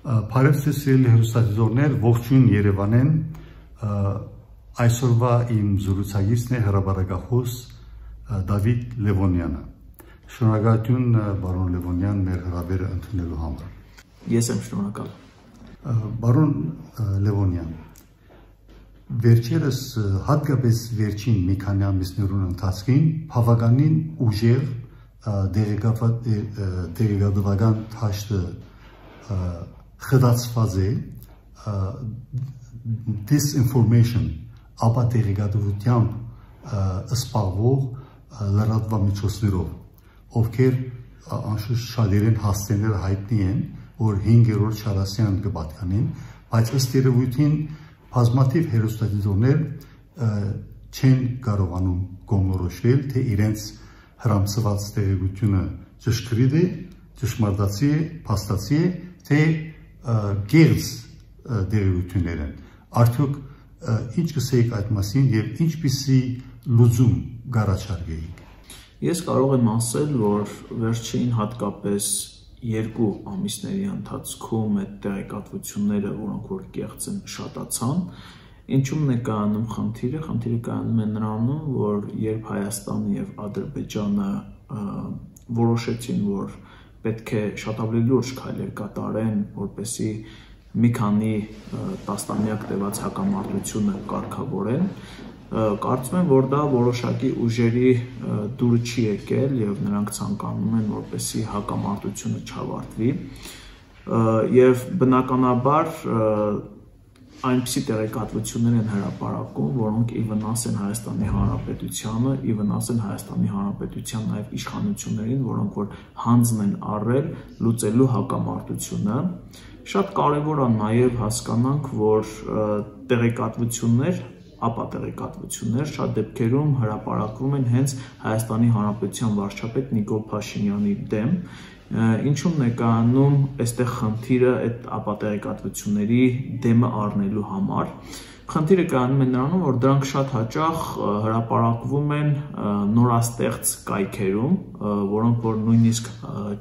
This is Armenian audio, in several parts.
Փարեվսիսիլ հերոստատիզորներ ողջույն Երևանեն այսօրվա իմ զրուցակիցն է հրապարակախոս Դավիթ Լևոնյանը։ Շնորհակալություն բարոն Լևոնյան մեր հրավերը ընդունելու համար։ Ես եմ շնորհակալ։ Բարոն Լևոնյան, վերջերս հատկապես վերջին մի քանի ամիսներուն ընթացքին բավականին ուժեղ դեղեկատվական թաշտը խդացված է disinformation ապա դեղեկատվությամբ սպառվող լրատվամիջոցներով, ովքեր անշուշտ շատերին հասցեները հայտնի են, որ 5-րդ Շարասյան կպատկանին, բայց ըստ երևույթին բազմաթիվ հերոստատիզորներ չեն կարողանում կողմնորոշվել, թե իրենց հրամցված տեղեկությունը ճշգրիտ է, ճշմարտացի է, փաստացի է, թե կեղծ տեղեկություններ են։ Արդյոք ինչ կսեիք այդ մասին եւ ինչպիսի լուծում կառաջարկեիք։ Ես կարող եմ ասել, որ վերջին հատկապես 2 ամիսների ընթացքում այդ տեղեկատվությունները, որոնք որ կեղծ են, շատացան։ Ինչու՞մն է կայանում խնդիրը։ Խնդիրը կայանում է նրանում, որ երբ Հայաստանը եւ Ադրբեջանը որոշեցին, որ պետք է շատ ավելի լուրջ քայլեր կատարեն, որպեսզի մի քանի տասնամյակ տևած հակամարտությունը կարգավորեն, կարծում եմ, որ դա որոշակի ուժերի դուր չի եկել եւ նրանք ցանկանում են, որպեսզի հակամարտությունը չավարտվի եւ բնականաբար այնպիսի տեղեկատվություններ են հրապարակում, որոնք ի վնաս են Հայաստանի Հանրապետությանը, ի վնաս են Հայաստանի Հանրապետության նաև իշխանություններին, որոնք որ հանձն են առել լուծելու հակամարտությունը։ Շատ կարևոր է նաև հասկանանք, որ տեղեկատվություններ շատ դեպքերում հրապարակվում են հենց Հայաստանի Հանրապետության վարչապետ Նիկոլ Փաշինյանի դեմ, ինչու՞մն է կայանում այստեղ խնդիրը այդ ապատեղեկատվությունների դեմը առնելու համար։ Խնդիրը կայանում է նրանում, որ դրանք շատ հաճախ հրապարակվում են նորաստեղծ կայքերում, որոնք որ նույնիսկ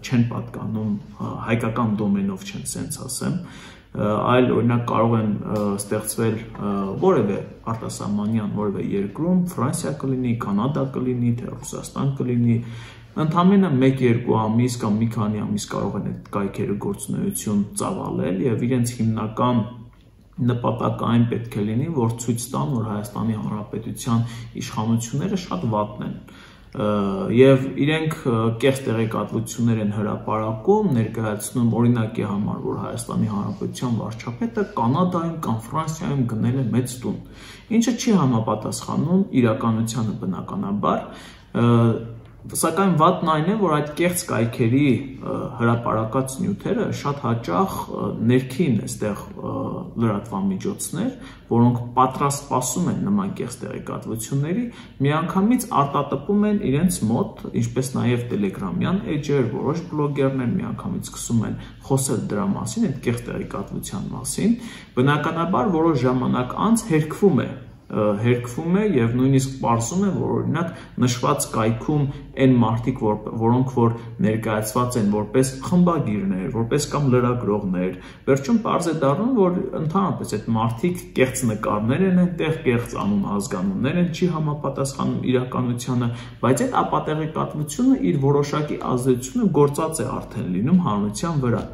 չեն պատկանում հայկական դոմենով չեն, սենց ասեմ, այլ օրինակ կարող են ստեղծվել որևէ արտասահմանյան որևէ երկրում, Ֆրանսիա կլինի, Կանադա կլինի, թե Ռուսաստան կլինի, ընդամենը 1-2 ամիս կամ մի քանի ամիս կարող են այդ կայքերը գործունեություն ծավալել եւ իրենց հիմնական նպատակը այն պետք է լինի, որ ցույց տան, որ Հայաստանի Հանրապետության իշխանությունները շատ վատն են եւ իրենք կեղծ տեղեկատվություններ են հրապարակում, ներկայացնում օրինակի համար, որ Հայաստանի Հանրապետության վարչապետը Կանադայում կամ Ֆրանսիայում գնել է մեծ տուն, ինչը չի համապատասխանում իրականությանը բնականաբար, սակայն վատն այն է, որ այդ կեղծ կայքերի հրապարակած նյութերը շատ հաճախ ներքին այստեղ լրատվամիջոցներ, որոնք պատրաստ սպասում են նման կեղծ տեղեկատվությունների, միանգամից արտատպում են իրենց մոտ, ինչպես նաև տելեգրամյան էջեր, որոշ բլոգերներ միանգամից սկսում են խոսել դրա մասին, այդ կեղծ տեղեկատվության մասին, բնականաբար որոշ ժամանակ անց հերքվում է եւ նույնիսկ պարզում է, որ օրինակ նշված կայքում այն մարդիկ, որոնք որ ներկայացված են որպես խմբագիրներ, որպես կամ լրագրողներ, վերջում պարզ է դառնում, որ ընդհանրապես այդ մարդիկ կեղծ նկարներ են այնտեղ, կեղծ անուն ազգանուններ են, չի համապատասխանում իրականությանը, բայց այդ ապատեղեկատվությունը իր որոշակի ազդեցությունը գործած է արդեն լինում հանրության վրա։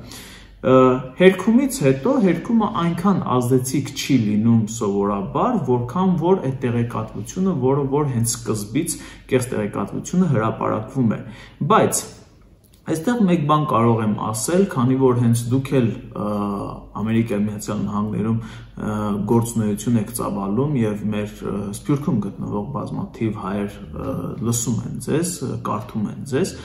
Հերքումից հետո հերքումը այնքան ազդեցիկ չի լինում սովորաբար, որքան որ այդ տեղեկատվությունը, որը որ հենց սկզբից կեղծ տեղեկատվությունը հրապարակվում է, բայց այստեղ մեկ բան կարող եմ ասել, քանի որ հենց դուք էլ Ամերիկայի Միացյալ Նահանգներում գործունեություն եք ծավալում եւ մեր Սփյուռքում գտնվող բազմաթիվ հայեր լսում են ձեզ, կարդում են ձեզ,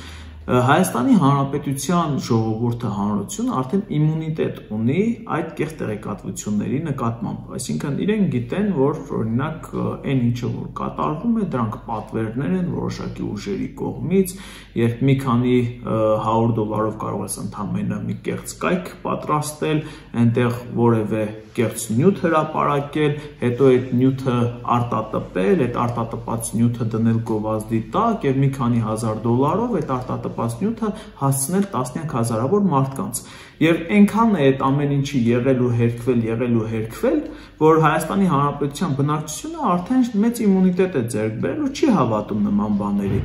Հայաստանի Հանրապետության ժողովուրդը հանրությունը արդեն իմունիտետ ունի այդ կեղծ տեղեկատվությունների նկատմամբ, այսինքն իրենք գիտեն, որ օրինակ այն ինչը որ կատարվում է, դրանք պատվերներ են որոշակի ուժերի կողմից, երբ մի քանի $100 կարող ես ընդամենը մի կեղծ կայք պատրաստել, այնտեղ որևէ կեղծ նյութ հրապարակել, հետո այդ նյութը արտատպել, այդ արտատպած նյութը դնել գովազդի տակ եւ մի քանի $1000 այդ արտատպած ստեղծված նյութը հասցնել տասնյակ հազարավոր մարդկանց։ Եվ այնքան է այդ ամեն ինչի եղել ու հերքվել, որ Հայաստանի Հանրապետության բնակչությունը արդեն մեծ իմունիտետ է ձեռք բերել ու չի հավատում նման բաների։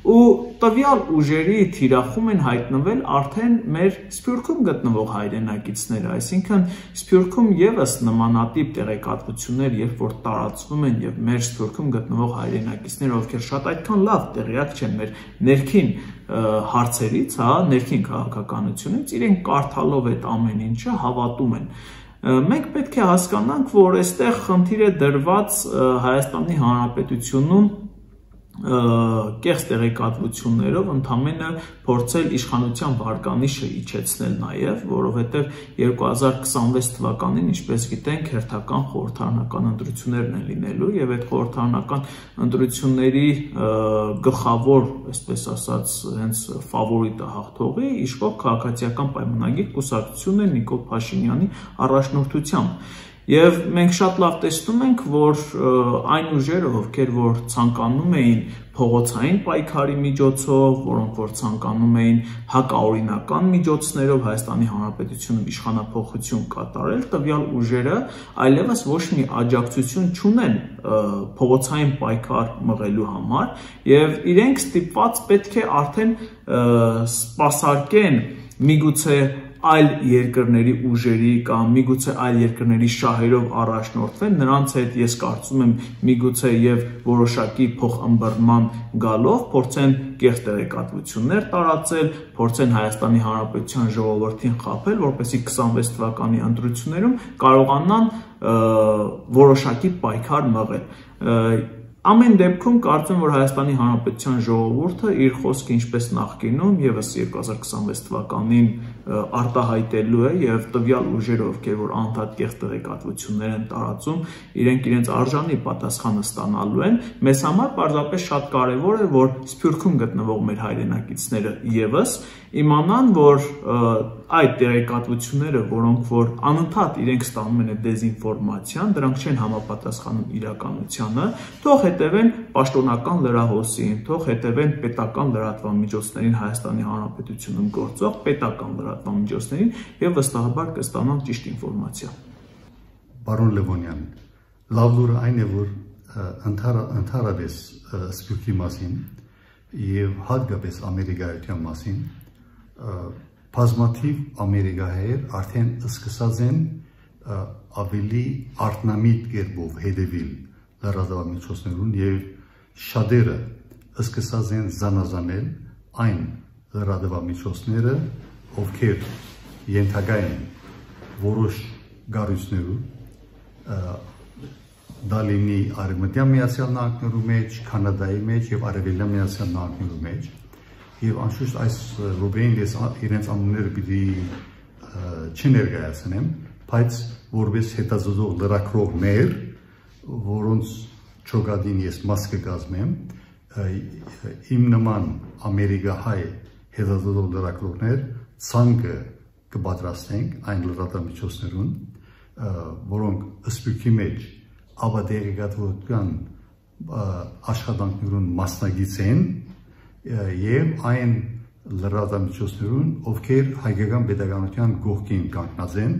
Ու տվյալ ուժերի թիրախում են հայտնվել արդեն մեր Սփյուռքում գտնվող հայրենակիցները, այսինքն Սփյուռքում եւս նմանատիպ տեղեկատվություններ, երբ որ տարածվում են եւ մեր Սփյուռքում գտնվող հայրենակիցները, ովքեր շատ այդքան լավ տեղյակ չեն մեր ներքին հարցերից, ներքին քաղաքականությունից, իրենք կարդալով այդ ամեն ինչը հավատում են։ Մենք պետք է հասկանանք, որ այստեղ խնդիր է դրված Հայաստանի Հանրապետությունում կեղծ տեղեկատվություններով ընդամենը փորձել իշխանության վարկանիշը իջեցնել նաև, որովհետև 2026 թվականին, ինչպես գիտենք, հերթական խորհրդարանական ընտրություններն են լինելու եւ այդ խորհրդարանական ընտրությունների գլխավոր, այսպես ասած, հենց ֆավորիտը հաղթողի իշխող քաղաքացիական պայմանագիր կուսակցությունն է Նիկոլ Փաշինյանի առաջնորդությամբ։ Եվ մենք շատ լավ տեսնում ենք, որ այն ուժերը, ովքեր որ ցանկանում էին փողոցային պայքարի միջոցով, որոնք որ ցանկանում էին հակաօրինական միջոցներով Հայաստանի Հանրապետությունում իշխանափոխություն կատարել, տվյալ ուժերը այլևս ոչ մի աջակցություն չունեն փողոցային պայքար մղելու համար, եւ իրենք ստիպված պետք է արդեն սպասարկեն միգուցե այլ երկրների ուժերի կամ միգուցե այլ երկրների շահերով առաջնորդվեն, նրանց հետ ես կարծում եմ միգուցե եւ որոշակի փոխըմբռնման գալով փորձեն կեղծ տեղեկատվություններ տարածել, փորձեն Հայաստանի Հանրապետության ժողովրդին խաբել, որպեսզի 26 թվականի ընտրություններում կարողանան որոշակի պայքար մղել։ Ամեն դեպքում կարծում եմ, որ Հայաստանի Հանրապետության ժողովուրդը իր խոսքը ինչպես նախկինում եւս 2026 թվականին արտահայտելու է եւ տվյալ ուժերը, ովքեր որ անդադ կեղծ տեղեկատվություններ են տարածում, իրենք իրենց արժանի պատասխանը ստանալու են։ Մեզ համար պարզապես շատ կարեւոր է, որ Սփյուռքում գտնվող մեր հայրենակիցները եւս իմանան, որ այդ տեղեկատվությունները, որոնք որ անընդհատ իրենք ստանում են դեզինֆորմացիան, դրանք չեն համապատասխանում իրականությանը, թող հետևեն պաշտոնական լրահոսին, թող հետևեն պետական լրատվամիջոցներին, Հայաստանի Հանրապետությունում գործող պետական լրատվամիջոցներին եւ վստահաբար կստանան ճիշտ ինֆորմացիա։ Պարոն Լևոնյան, լավ լուրը այն է, որ ընդհանրապես Սփյուռքի մասին եւ հատկապես Ամերիկայության մասին բազմաթիվ ամերիկայեր արդեն սկսած են ավելի արտնամիտ կերպով հետևել լրատվամիջոցներուն եւ շատերը սկսած են զանազանել այն լրատվամիջոցները, ովքեր ենթակա են որոշ գարույցներու, դա լինի Արևմտյան Միացյալ Նահանգներու մեջ, Կանադայի մեջ եւ Արևելյան Միացյալ Նահանգներու մեջ, եւ անշուշտ այս րոպեին ես իրենց անունները պիտի չներկայացնեմ, բայց որպես հետազոտող լրագրողներ, որոնց ճոգադին ես մաս կկազմեմ, իմ նման ամերիկահայ հետազոտող լրագրողներ ցանկը կպատրաստենք այն լրատվամիջոցներուն, որոնք Սփյուռքի մեջ ավադեղեկատվության աշխատանքներուն մասնագիծ են եւ այն լրատվամիջոցներուն, ովքեր հայկական պետականության կողքին կանգնած են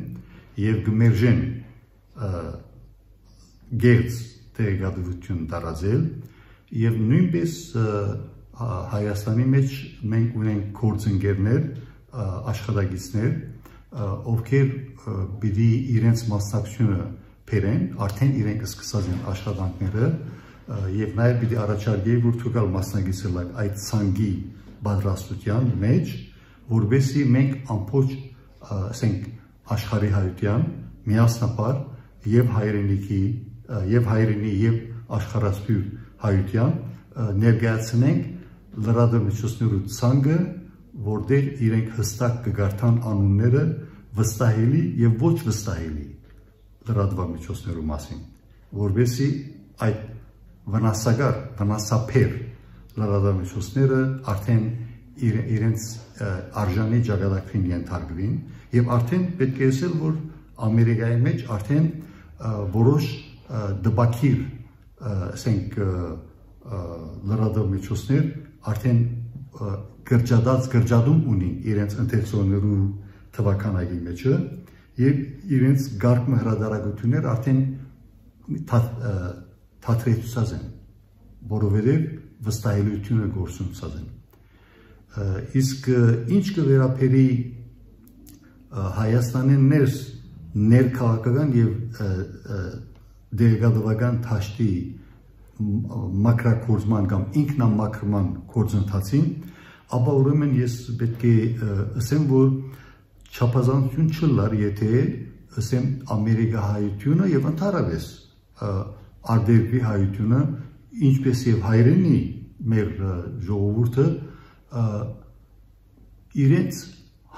եւ կմերժեն գերց տեղեկատվություն տարածել եւ նույնպես Հայաստանի մեջ մենք ունենք գործընկերներ, աշխատակիցներ, ովքեր պիտի իրենց մասնակցությունը բերեն, արդեն իրենք սկսած են աշխատանքները եւ նաեւ պիտի առաջարկեի, որ թողալ մասնակիցել այդ ցանկի պատրաստության մեջ, որովհետեւ մենք ամբողջ, ասենք, աշխարհի հայության միասնապար եւ հայրենի եւ աշխարհասփյուր հայության ներկայացնենք լրատվամիջոցներու ցանկը, որտեղ իրենք հստակ կգարտան անունները վստահելի եւ ոչ վստահելի լրատվամիջոցներու մասին, որովհետեւ այդ վնասափեր լրատվամիջոցները արդեն իրենց արժանի ճակատագրին ենթարկվին եւ արդեն պետք է ասել, որ Ամերիկայի մեջ արդեն որոշ դպակիր, ասենք, լրատվամիջոցներ արդեն գրճադում ունին իրենց ընթերցողներու թվականագի մեջը եւ իրենց գարկմը հրադարագություններ արդեն թատրեցուցած են, որովհետեւ վստահելիությունը գործունեացած են։ Իսկ ինչ կվերապերի Հայաստանի ներքաղաքական եւ դերգադավական թաշտի մակրակորձման կամ ինքնամաքրման գործընթացին, ապա ուրեմն ես պետք է ասեմ, որ չափազանցություն չլար, եթե ասեմ ամերիկահայությունը եւ ընդհանրապես արտերկրի հայությունը, ինչպես եւ հայրենի մեր ժողովուրդը իրենց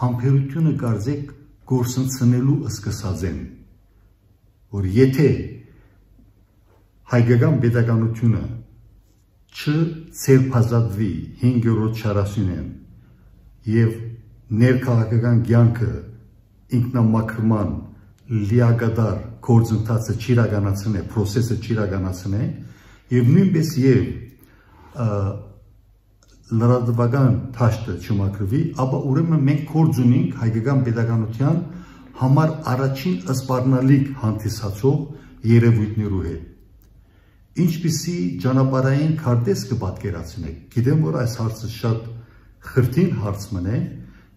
համբերությունը կարծեք գործընծնելու սկսած են, որ եթե հայկական պետականությունը չցերբազատվի 5-րդ չարասյունեն եւ ներքաղաքական կյանքը ինքնամաքրման լիագադար գործընթացը չիրականացնե, process-ը չիրականացնե եւ նույնպես եւ լրատվական թաշտը չմաքրվի, ապա ուրեմն մենք գործ ունենք հայկական պետականության համար առաջին սպառնալիք հանդիսացող երևույթներու հետ։ Ինչպիսի ճանապարհային քարտեզ կպատկերացնեք։ Գիտեմ, որ այս հարցը շատ խրթին հարց մնե,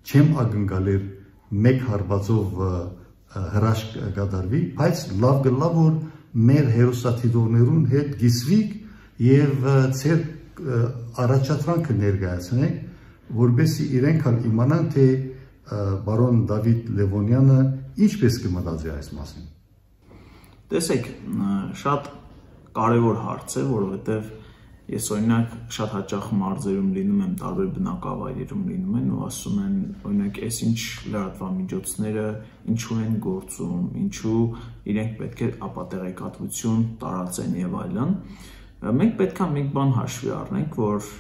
չեմ ակնկալեր մեկ հարվածով հրաշք կատարվի, բայց լավ գլավ որ մեր հերոսաթիթողներուն հետ գիսվիկ եւ ծեր առաջադրանքը ներկայացնենք, որբեսի իրենք հալ իմանան, թե բարոն Դավիթ Լևոնյանը ինչպես կմտածի այս մասին։ Տեսեք, շատ կարևոր հարց է, որովհետև ես օրինակ շատ հաճախ մարզերում լինում եմ, տարբեր բնակավայրերում լինում են ու ասում են, օրինակ, այս ինչ լրատվամիջոցները ինչու են գործում, ինչու իրենք պետք է ապատեղեկատվություն տարածեն եւ այլն։ Մենք պետք է մեկ բան հաշվի առնենք, որ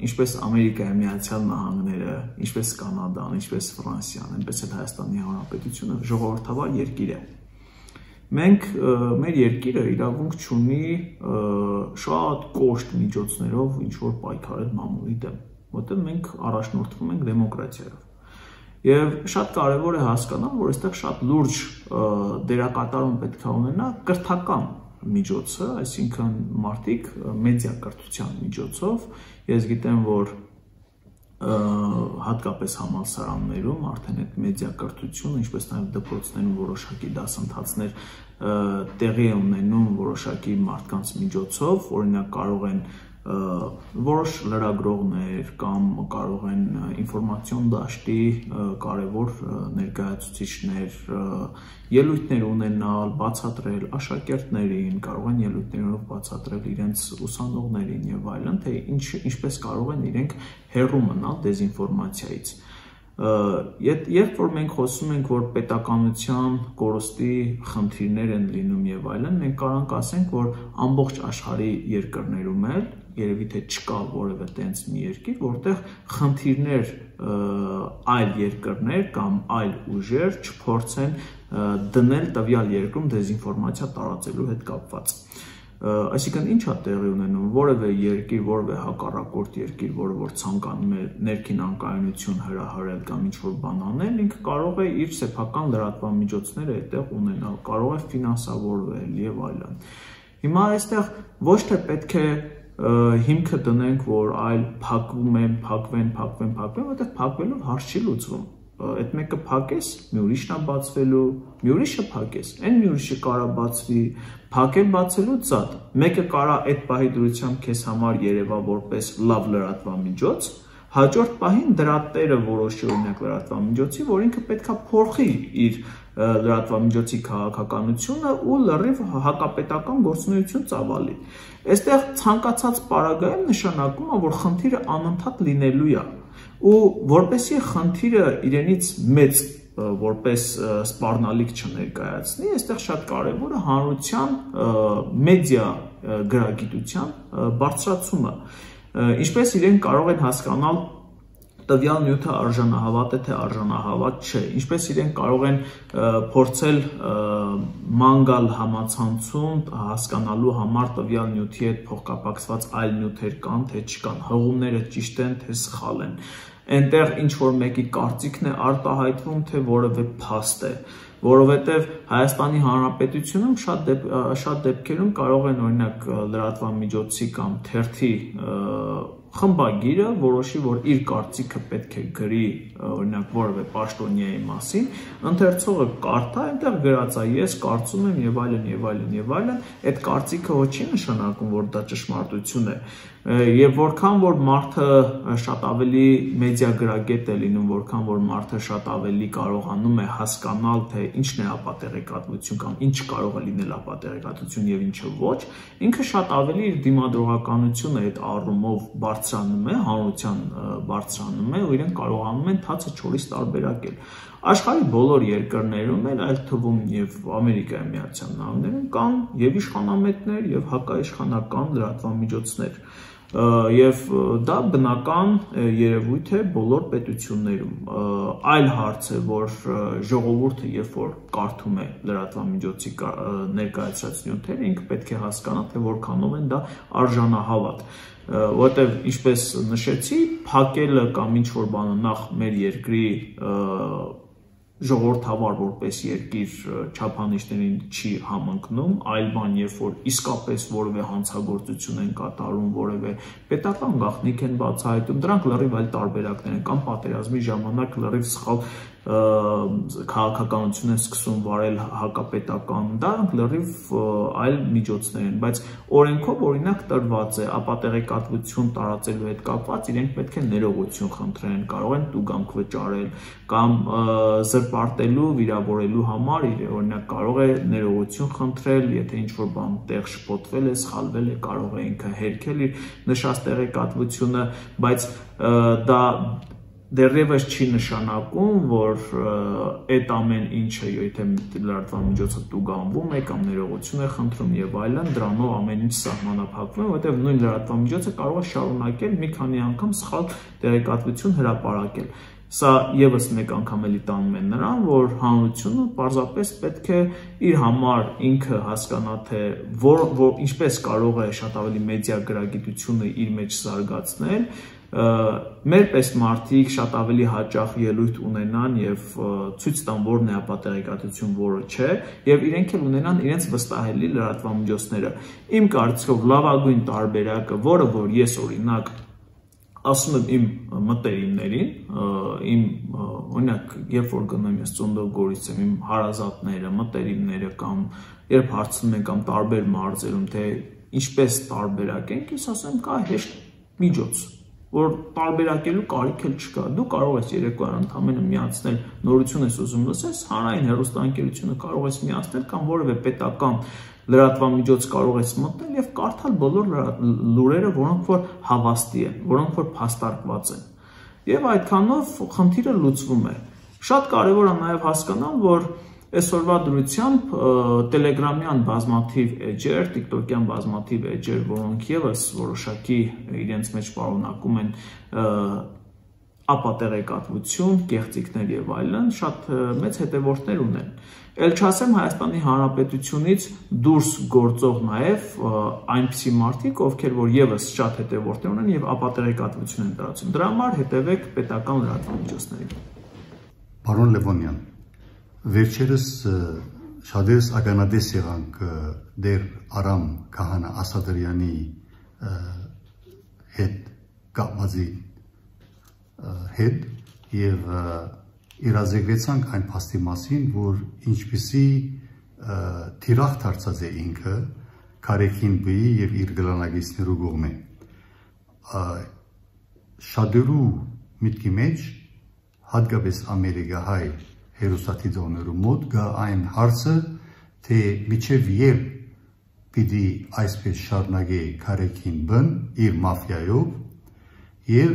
ինչպես Ամերիկայի Միացյալ Նահանգները, ինչպես Կանադան, ինչպես Ֆրանսիան, այնպես էլ Հայաստանի Հանրապետությունը ժողովրդավար երկիր է։ Մենք մեր երկիրը իրավունք չունի շատ կոշտ միջոցներով ինչ-որ պայքարել մամուլի դեմ, որտեղ մենք առաջնորդվում ենք դեմոկրատիայով։ Եվ շատ կարևոր է հասկանալ, որ այստեղ շատ լուրջ դերակատարում պետք է ունենա կրթական միջոցը, այսինքն մարդիկ մեդիա կրթության միջոցով, ես գիտեմ, որ հատկապես համալսարաններում արդեն այդ մեդիա կրթությունը, ինչպես նաև դպրոցներում որոշակի դասընթացներ տեղի է ունենում որոշակի մարդկանց միջոցով, օրինակ կարող են որոշ լրագրողներ կամ կարող են ինֆորմացիոն դաշտի կարևոր ներկայացուցիչներ ելույթներ ունենալ, բացատրել աշակերտներին, կարող են ելույթներով բացատրել իրենց ուսանողներին եւ այլն, թե ինչպես կարող են իրենք հեռու մնալ դեզինֆորմացիայից։ Երբ որ մենք խոսում ենք, որ պետականության կորստի խնդիրներ են լինում եւ այլն, մենք կարող ենք ասենք, որ ամբողջ աշխարհի երկրներում էլ երևի թե չկա որևէ տենց մի երկիր, որտեղ խնդիրներ այլ երկրներ կամ այլ ուժեր չփորձեն դնել տվյալ երկրում դեզինֆորմացիա տարածելու հետ կապված։ Այսինքն ինչ է տեղի ունենում, որևէ երկիր, որևէ հակառակորդ երկիր, որը որ ցանկանում է ներքին անկայունություն հրահրել կամ ինչ-որ բան անել, ինքը կարող է իր սեփական լրատվամիջոցները այդտեղ ունենալ, կարող է ֆինանսավորվել եւ այլն։ Հիմա այստեղ ոչ թե պետք է հիմքը դնենք, որ այլ փակվեն, որտեղ փակվելով հարց չի լուծվում։ Այդ մեկը փակես, մի ուրիշն է բացվելու, մի ուրիշը փակես, այն մի ուրիշը կարա բացվի, փակել բացելուց զատ։ Մեկը կարա այդ պահի դրությամբ քեզ համար երևա որպես լավ լրատվամիջոց, հաջորդ պահին դրա տերը որոշի օրինակ լրատվամիջոցի, որ ինքը պետքա փոխի իր լրատվամիջոցի քաղաքականությունը ու լրիվ հակապետական գործունեություն ծավալի։ Այստեղ ցանկացած պարագայում նշանակում է, որ խնդիրը անընդհատ լինելու է։ Ու որպեսզի խնդիրը իրենից մեծ որպես սպառնալիք չներկայացնի, այստեղ շատ կարևոր է հանրության մեդիա գրագիտության բարձրացումը, ինչպես իրենք կարող են հասկանալ տվյալ նյութը արժանահավատ է թե արժանահավատ չէ, ինչպես իրենք կարող են փորձել ման գալ համացանցում հասկանալու համար տվյալ նյութի հետ փոխկապակցված այլ նյութեր կան թե չկան, հղումները ճիշտ են թե սխալ են, այնտեղ ինչ որ մեկի կարծիքն է արտահայտվում թե որևէ փաստ է, որովհետև Հայաստանի Հանրապետությունում շատ դեպքերում կարող են օրինակ լրատվամիջոցի կամ թերթի խմբագիրը որոշի, որ իր կարծիքը պետք է գրի օրինակ որևէ պաշտոնյայի մասին, ընթերցողը կարդա, այնտեղ գրած է ես կարծում եմ եւ այլն եւ այլն եւ այլն, այդ կարծիքը ոչ չի նշանակում, որ դա ճշմարտություն է, եւ որքան որ մարդը շատ ավելի մեդիագրագետ է լինում, որքան որ մարդը շատ ավելի կարողանում է հասկանալ, թե ինչն է ապատեղեկատվություն կամ ինչ կարող է լինել ապատեղեկատվություն եւ ինչը ոչ, ինքը շատ ավելի իր դիմադրողականությունը այդ առումով բարձրանում է, հանրության բարձրանում է, ու իրենք կարողանում են թացը չորից տարբերակել։ Աշխարհի բոլոր երկրներում էլ, այլ թվում եւ Ամերիկայի Միացյալ Նահանգներում կան եւ իշխանամետներ եւ հակաիշխանական լրատվամիջոցներ։ Եվ դա բնական երևույթ է բոլոր պետություններում։ Այլ հարց է, որ ժողովուրդը երբ որ կարդում է լրատվամիջոցի ներկայացրած նյութերը, ինքը պետք է հասկանա, թե որքանով են դա արժանահավատ, որտեղ ինչպես նշեցի, փակելը կամ ինչ որ բանը նախ մեր երկրի ժողովրդավար որպես երկիր չափանիշներին չի համընկնում, այլ բան, երբ որ իսկապես որևէ հանցագործություն են կատարում, որևէ պետական գաղտնիք են բացահայտում, դրանք լրիվ այլ տարբերակներ են, կամ պատերազմի ժամանակ լրիվ սխալ քաղաքականություն են սկսում վարել հակապետական, դրանք լրիվ այլ միջոցներ են, բայց օրենքով օրինակ տրված է ապատեղեկատվություն տարածելու հետ կապված, իրենք պետք է ներողություն խնդրեն, կարող են տուգանք վճարել կամ զրպարտելու, վիրավորելու համար օրինակ կարող է ներողություն խնդրել, եթե ինչ-որ բան տեղ շփոթվել է, սխալվել է, կարող է ինքը հերքել իր նշած տեղեկատվությունը, բայց դա դեռևս չի նշանակում, որ այդ ամեն ինչը, եթե լրատվամիջոցը տուգանվում է կամ ներողություն է խնդրում եւ այլն, դրանով ամեն ինչ սահմանափակվում է, որովհետեւ նույն լրատվամիջոցը կարող է շարունակել մի քանի անգամ սխալ տեղեկատվություն հրապարակել։ Սա եւս մեկ անգամ էլի տանում է նրան, որ հանրությունը պարզապես պետք է իր համար ինքը հասկանա, թե ինչպես կարող է շատ ավելի մեդիագրագիտությունը իր մեջ զարգացնել, մեր պես մարդիկ շատ ավելի հաճախ ելույթ ունենան եւ ցույց տան որն է ապատեղեկատվություն, որը չէ, եւ իրենք էլ ունենան իրենց վստահելի լրատվամիջոցները։ Իմ կարծիքով լավագույն տարբերակը, որը որ ես օրինակ ասում եմ իմ մտերիմներին, իմ օրինակ երբ որ գնում ես Ծունդով Գորից եմ, իմ հարազատները, մտերիմները կամ երբ հարցնում են կամ տարբեր մարզերում, թե ինչպես տարբերակենք, ես ասում եմ կա հեշտ միջոց, որ տարբերակելու կարիք էլ չկա, դու կարող ես երեկոյան ընդամենը միացնել, նորություն ես ուզում լսես, հանրային հեռուստաընկերությունը կարող ես միացնել կամ որևէ պետական լրատվամիջոց կարող ես մտնել եւ կարդալ բոլոր լուրերը, որոնք որ հավաստի են, որոնք որ փաստարկված են։ Եվ այդքանով խնդիրը լուծվում է։ Շատ կարևոր է նաեւ հասկանալ, որ այսօրվա դրությամբ տելեգրամյան բազմաթիվ էջեր, տիկտոկյան բազմաթիվ էջեր, որոնք եւս որոշակի իրենց մեջ պարունակում են ապատեղեկատվություն, կեղծիքներ եւ այլն, շատ մեծ հետևորդներ ունեն։ Էլ չասեմ Հայաստանի Հանրապետությունից դուրս գործող նաեւ այնպիսի մարդիկ, ովքեր որ եւս շատ հետևորդներ ունեն եւ ապատեղեկատվություն են տարածում։ Դրա համար հետևեք պետական լրատվամիջոցներին։ Պարոն Լևոնյան, վերջերս շատերս ականատես եղանք դեր Արամ Քահանա Ասադրյանի հետ կապվածի հետ եւ իրազեկվեցանք այն փաստի մասին, որ ինչպիսի թիրախ դարձած է ինքը Քարեքին բի եւ իր գլանագիցներու կողմէ շատերու միտքի մեջ հատկապես ամերիկահայ հերոստատիդոներու մոտ գա այն հարցը, թե միջև երբ պիտի այսպես շարունակե Քարեքին բն իր մաֆիայով եւ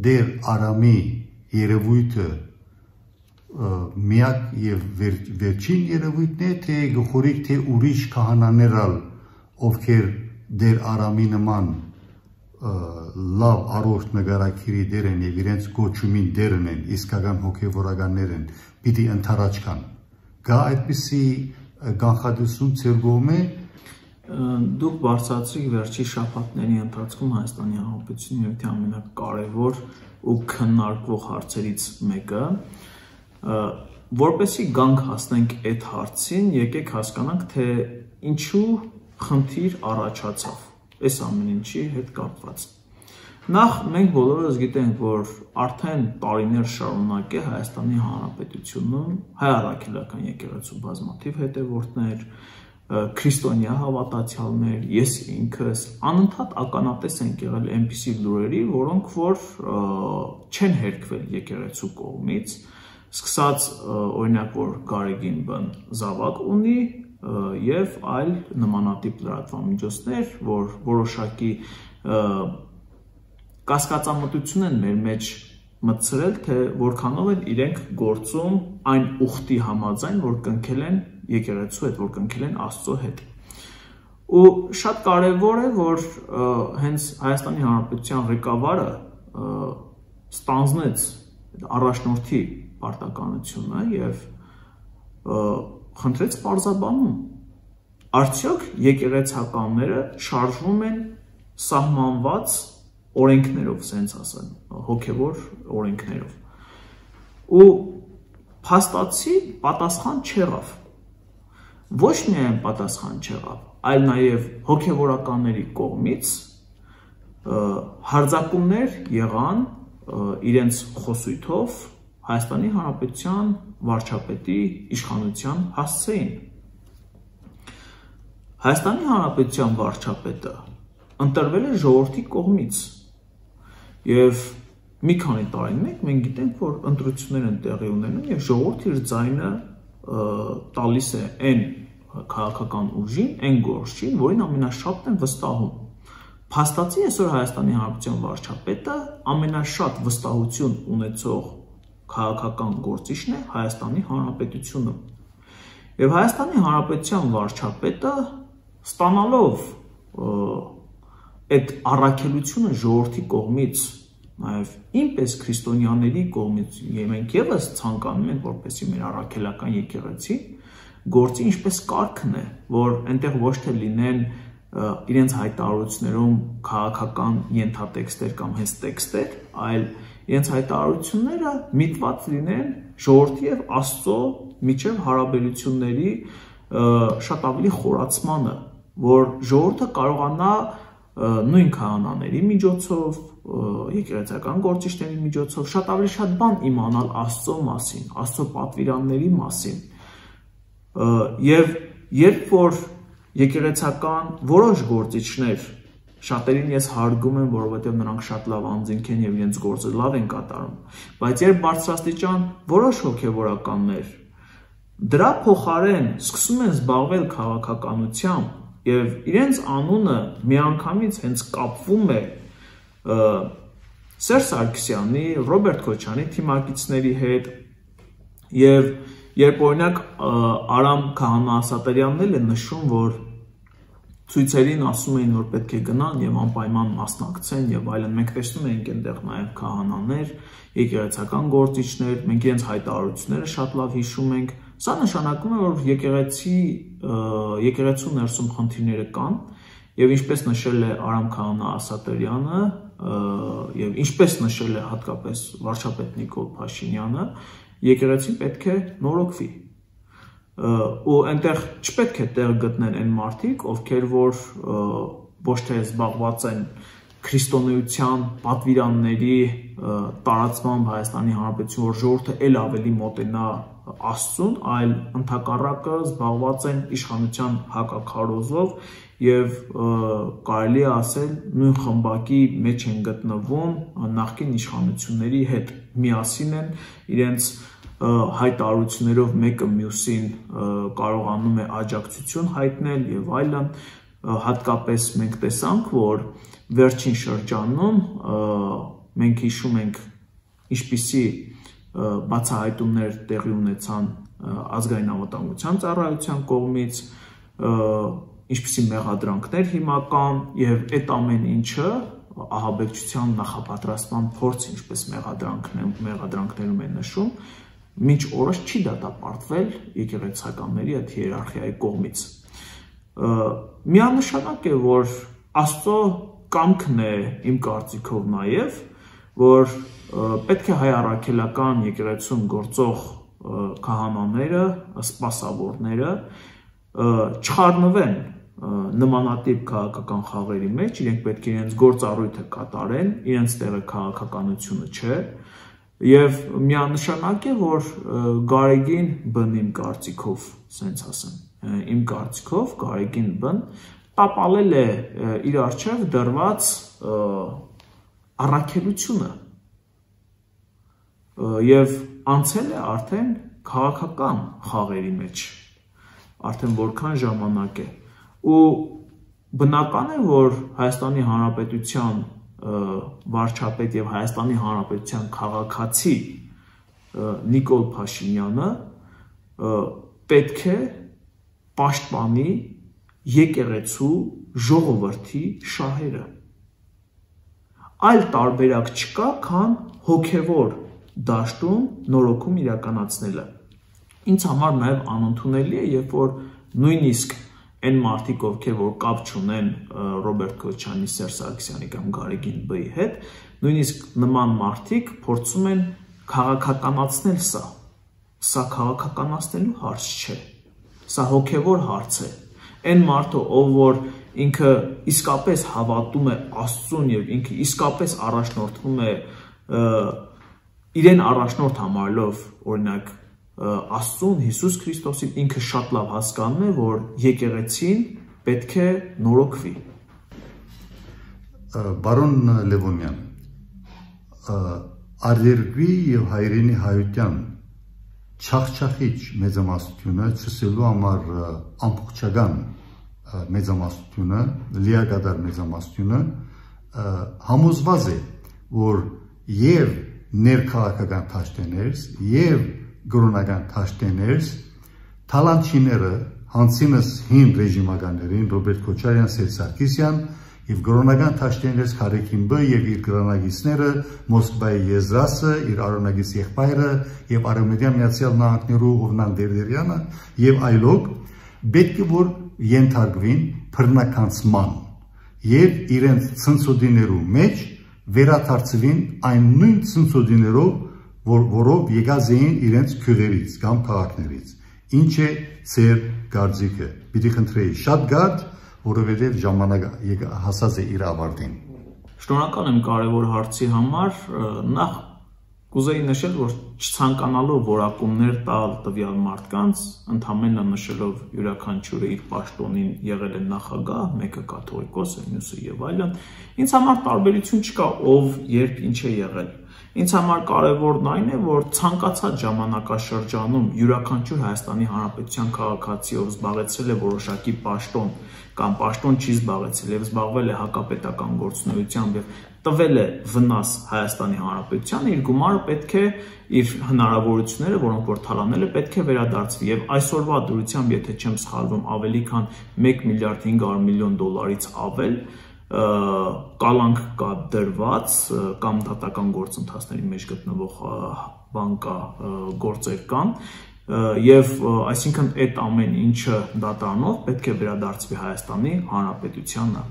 դեր Արամի երևույթը միակ եւ վերջին երևույթն է, թե գխորիկ թե ուրիշ քահանաներալ, ովքեր դեր Արամի նման լավ առողջ նկարակիրի դեր են եւ իրենց գոչումին դերն են, իսկական հոգեվորականներ են, պիտի ընթരാճ կան։ Գա այդպիսի կանխատեսում ձեր կողմէ։ Դուք բարձրացրիք վերջի շաբաթների ընթացքում Հայաստանի Հանրապետությունի երթի ամենակարևոր ու քննարկվող հարցերից մեկը, որպեսզի գանք հասնենք այդ հարցին, եկեք հասկանանք, թե ինչու խնդիր առաջացավ այս ամեն ինչի հետ կապված։ Նախ մենք բոլորս գիտենք, որ արդեն տարիներ շարունակ է Հայաստանի Հանրապետությունում հայ առաքելական եկեղեցու բազմաթիվ հետևորդներ, քրիստոնյա հավատացյալներ, ես ինքս անընդհատ ականատես ենք եղել այնպիսի լուրերի, որոնք որ չեն հերքվել եկեղեցու կողմից, սկսած օրինակ որ Գարեգին բն զավակ ունի եւ այլ նմանատիպ լրատվամիջոցներ, որ որոշակի կասկածամտություն են մեր մեջ մտցրել, թե որքանով են իրենք գործում այն ուխտի համաձայն, որ կնքել են եկեղեցու հետ, որ կնքել են Աստծո հետ։ Ու շատ կարևոր է, որ հենց Հայաստանի Հանրապետության ղեկավարը ստանձնեց առաջնորդի պարտականությունը եւ խնդրեց պարզաբանում, արդյոք եկեղեցականները շարժվում են սահմանված օրենքներով, սենց ասեմ, հոգևոր օրենքներով։ Ու փաստացի պատասխան չեղավ։ Ոչ միայն պատասխան չեղավ, այլ նաև հոգևորականների կողմից հարձակումներ եղան իրենց խոսույթով Հայաստանի Հանրապետության վարչապետի իշխանության հասցեին։ Հայաստանի Հանրապետության վարչապետը ընտրվել է ժողովրդի կողմից եւ մի քանի տարին մենք գիտենք, որ ընտրություններ են տեղի ունենում եւ ժողովուրդը իր ձայնը տալիս է այն քաղաքական ուժին, այն գործին, որին ամենաշատն են վստահում։ Փաստացի այսօր Հայաստանի Հանրապետության վարչապետը ամենաշատ վստահություն ունեցող քաղաքական գործիչն է Հայաստանի Հանրապետությունում։ Եվ Հայաստանի Հանրապետության վարչապետը ստանալով այդ առաքելությունը ժողովրդի կողմից, նաև ինպես քրիստոնյաների կողմից, մենք եւս ցանկանում ենք, որպեսզի մեր առաքելական եկեղեցի գործի ինչպես կարգն է, որ այնտեղ ոչ թե լինեն իրենց հայտարարություններում քաղաքական ենթատեքստեր կամ հենց տեքստեր, այլ իրենց հայտարարությունները միտված լինեն ժողովրդի եւ Աստծո միջև հարաբերությունների շատ ավելի խորացմանը, որ ժողովուրդը կարողանա նույն քահանաների միջոցով, եկեղեցական գործիչների միջոցով շատ ավելի շատ բան իմանալ Աստծո մասին, Աստծո պատվիրանների մասին։ Եվ երբ որ եկեղեցական որոշ գործիչներ, շատերին ես հարգում եմ, որովհետև նրանք շատ լավ անձինք են եւ իրենց գործը լավ են կատարում, բայց երբ բարձրաստիճան որոշ հոգեվորականներ դրա փոխարեն սկսում են զբաղվել քաղաքականությամբ եւ իրենց անունը միանգամից հենց կապվում է Սերժ Սարգսյանի, Ռոբերտ Քոչարյանի թիմակիցների հետ եւ երբ օրինակ Արամ Քահանա Ասատրյանն է նշում, որ ցույցերին ասում էին, որ պետք է գնան եւ անպայման մասնակցեն եւ այլն, մենք տեսնում ենք այնտեղ նաեւ քահանաներ, եկեղեցական գործիչներ, մենք իրենց հայտարարությունները շատ լավ հիշում ենք։ Սա նշանակում է, որ եկեղեցու ներսում խնդիրները կան եւ ինչպես նշել է Արամ Քահանա Ասատրյանը եւ ինչպես նշել է հատկապես վարչապետ Նիկոլ Փաշինյանը, եկեղեցին պետք է նորոգվի։ Ու այնտեղ չպետք է տեղ գտնեն այն մարդիկ, ովքեր որ ոչ թե զբաղված են քրիստոնեության պատվիրանների տարածմամբ Հայաստանի Հանրապետություն, որ ժողովուրդը ել ավելի մոտենա Աստծուն, այլ ընդհակառակը զբաղված են իշխանության հակաքարոզով եւ կարելի է ասել նույն խմբակի մեջ են գտնվում նախկին իշխանությունների հետ, միասին են իրենց հայտարարություններով մեկը մյուսին կարողանում է աջակցություն հայտնել եւ այլն, հատկապես մենք տեսանք, որ վերջին շրջանում մենք հիշում ենք ինչպիսի բացահայտումներ տեղի ունեցան ազգային անվտանգության ծառայության կողմից, ինչպիսի մեղադրանքներ հիմա կան եւ այդ ամեն ինչը ահաբեկչության նախապատրաստման փորձ, ինչպես մեղադրանքներում է նշում, մինչ օրս չի դատապարտվել եկեղեցականների այդ հիերարխիայի կողմից։ Միանշանակ է, որ Աստծո կամքն է իմ կարծիքով նաև, որ պետք է հայ առաքելական եկեղեցում գործող քահանաները, սպասավորները չխառնվեն նմանատիպ քաղաքական խաղերի մեջ, իրենք պետք է իրենց գործառույթը կատարեն, իրենց տեղը քաղաքականությունը չէ, եւ միանշանակ է, որ Գարեգին Բ-ն իմ կարծիքով, սենց ասեմ, իմ կարծիքով Գարեգին Բ-ն տապալել է իր առջև դրված առաքելությունը եւ անցել է արդեն քաղաքական խաղերի մեջ, արդեն որքան ժամանակ է, ու բնական է, որ Հայաստանի Հանրապետության վարչապետ եւ Հայաստանի Հանրապետության քաղաքացի Նիկոլ Փաշինյանը պետք է պաշտպանի եկեղեցու ժողովրդի շահերը։ Այլ տարբերակ չկա, քան հոգևոր դաշտում նորոգում իրականացնելը։ Ինձ համար նաև անընդունելի է, երբ որ նույնիսկ այն մարդիկ, ովքեր որ կապ չունեն Ռոբերտ Քոչարյանի, Սերժ Սարգսյանի կամ Գարեգին Բ-ի հետ, նույնիսկ նման մարդիկ փորձում են քաղաքականացնել սա։ Սա քաղաքականացնելու հարց չէ։ Սա հոգևոր հարց է։ Այն մարդը, ով որ ինքը իսկապես հավատում է Աստծուն եւ ինքը իսկապես առաջնորդվում է իրեն առաջնորդ համարելով, օրինակ Աստծուն, Հիսուս Քրիստոսին, ինքը շատ լավ հասկանում է, որ եկեղեցին պետք է նորոգվի։ Բարոն Լևոնյան, Արերգրի եւ հայրենի հայության չախչախիչ մեծամասնությունը ցսելու համար ամբողջական մեծամասնությունը, լիակատար մեծամասնությունը համոզված է, որ եւ ներքաղաքական թաշտեներս եւ գրոնական թաշտեներս թալանչիները հանցինս հին ռեժիմականներին Ռոբերտ Քոչարյան, Սերժ Սարգսյան եւ գրոնական թաշտեներս Գարեգին Բ եւ իր գրոնագիցները Մոսկվայի Եզրասը, իր արոնագիծ եղբայրը եւ Արևմտյան Միացյալ Նահանգներու Հովնան Դերդերյանը եւ այլոք պետք է որ ենթարկվին բռնականցման եւ իրենց ցնցոդիներու մեջ վերադարձվին այն նույն ցնցոդիներով, որով եկած էին իրենց քյուղերից կամ քաղաքներից։ Ինչ է ձեր կարծիքը։ Պիտի խնդրեի շատ գարդ, որովհետև ժամանակը հասած է իր ավարտին։ Շնորհակալ եմ կարևոր հարցի համար, նախ կուզեի նշել, որ չցանկանալով որակումներ տալ տվյալ մարդկանց, ընդհանրապես նշելով յուրաքանչյուրը իր պաշտոնին եղել է նախագահ, մեկը կաթողիկոս է, մյուսը եւ այլն, ինձ համար տարբերություն չկա, ով երբ ինչ է եղել։ Ինձ համար կարևորն այն է, որ ցանկացած ժամանակաշրջանում յուրաքանչյուր Հայաստանի Հանրապետության քաղաքացի, ով զբաղեցրել է որոշակի պաշտոն կամ պաշտոն չի զբաղեցրել եւ զբաղվել է հակապետական գործունեությամբ եւ տվել է վնաս Հայաստանի Հանրապետությանը, իր գումարը պետք է իր հնարավորությունները, որոնք որ թալանել է, պետք է վերադարձվի եւ այսօրվա դրությամբ, եթե չեմ սխալվում, ավելի քան 1 միլիարդ 500 միլիոն դոլարից ավել կալանք կա դրված կամ դատական գործընթացների մեջ գտնվող բան կա, գործեր կան եւ այսինքն այդ ամեն ինչը դատարանով պետք է վերադարձվի Հայաստանի Հանրապետությանը։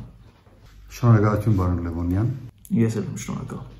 Շնորհակալություն, պարոն Լևոնյան։ Ես էլ եմ շնորհակալ։